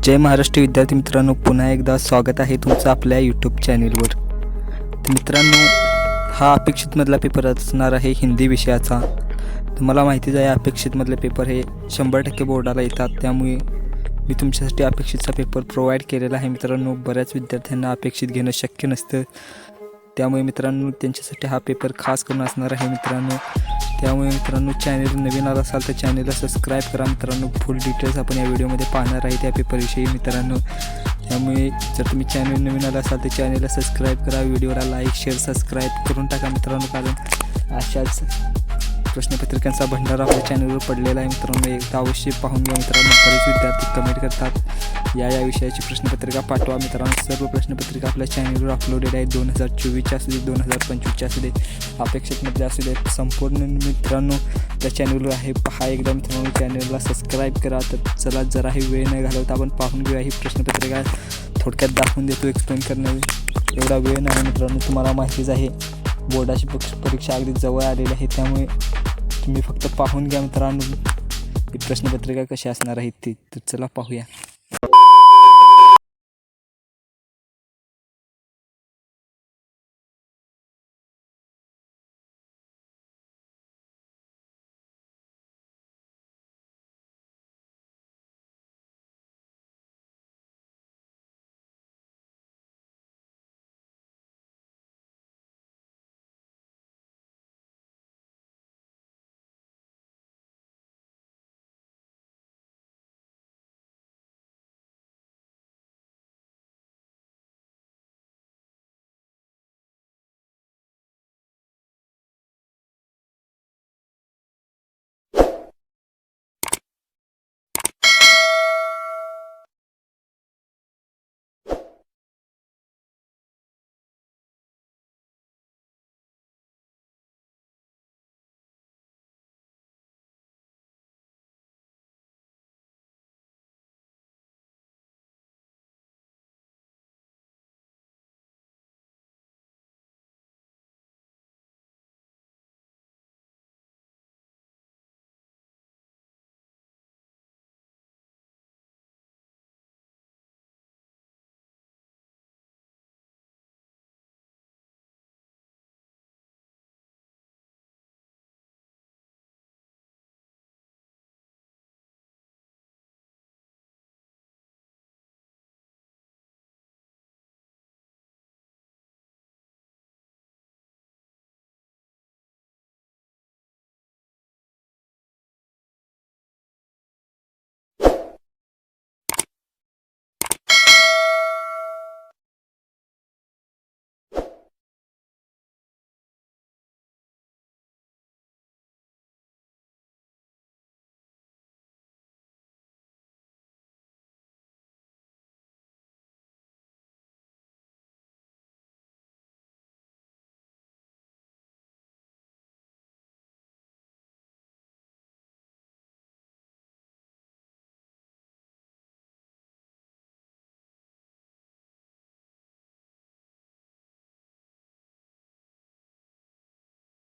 जय महाराष्ट्र विद्यार्थी मित्रांनो, पुन्हा एकदा स्वागत आहे तुमचं आपल्या यूट्यूब चॅनेलवर। तर मित्रांनो, हा अपेक्षितमधला पेपर असणार आहे हिंदी विषयाचा। तुम्हाला माहितीच आहे अपेक्षितमधले पेपर हे 100% बोर्डाला येतात, त्यामुळे मी तुमच्यासाठी अपेक्षितचा पेपर प्रोव्हाइड केलेला आहे। मित्रांनो, बऱ्याच विद्यार्थ्यांना अपेक्षित घेणं शक्य नसतं, त्यामुळे मित्रांनो त्यांच्यासाठी हा पेपर खास करून असणार आहे मित्रांनो। त्यामुळे मित्रांनो, चॅनल नवीन आला असाल तर चॅनलला सबस्क्राईब करा मित्रांनो। फुल डिटेल्स आपण या व्हिडिओमध्ये पाहणार आहे त्या पेपरविषयी मित्रांनो। त्यामुळे जर तुम्ही चॅनल नवीन आला असाल तर चॅनलला सबस्क्राईब करा, व्हिडिओला लाईक शेअर सबस्क्राईब करून टाका मित्रांनो, कारण अशाच प्रश्नपत्रिकांचा भंडार आपल्या चॅनलवर पडलेला आहे मित्रांनो। एकदा अवश्य पाहून घ्या मित्रांनो। बरेच विद्यार्थी कमेंट करतात या विषयाची प्रश्नपत्रिका पाठवा मित्रांनो। सर्व प्रश्नपत्रिका आपल्या चॅनलवर अपलोडेड आहेत, 2024 असू दे 2025 असू दे अपेक्षितमध्ये असू दे, संपूर्ण मित्रांनो त्या चॅनलवर आहे। पहा एकदा मित्रांनो, चॅनलला सबस्क्राईब करा। तर चला, जरा ही वेळ न घालवता आपण पाहून घेऊया ही प्रश्नपत्रिका। थोडक्यात दाखवून देतो, एक्सप्लेन करण्याची एवढा वेळ नाही मित्रांनो। तुम्हाला माहितीच आहे बोर्डाची परीक्षा अगदी जवळ आलेली आहे, त्यामुळे तुम्ही फक्त पाहून घ्या मित्रांनो ही प्रश्नपत्रिका कशी असणार आहे ती। तर चला पाहूया।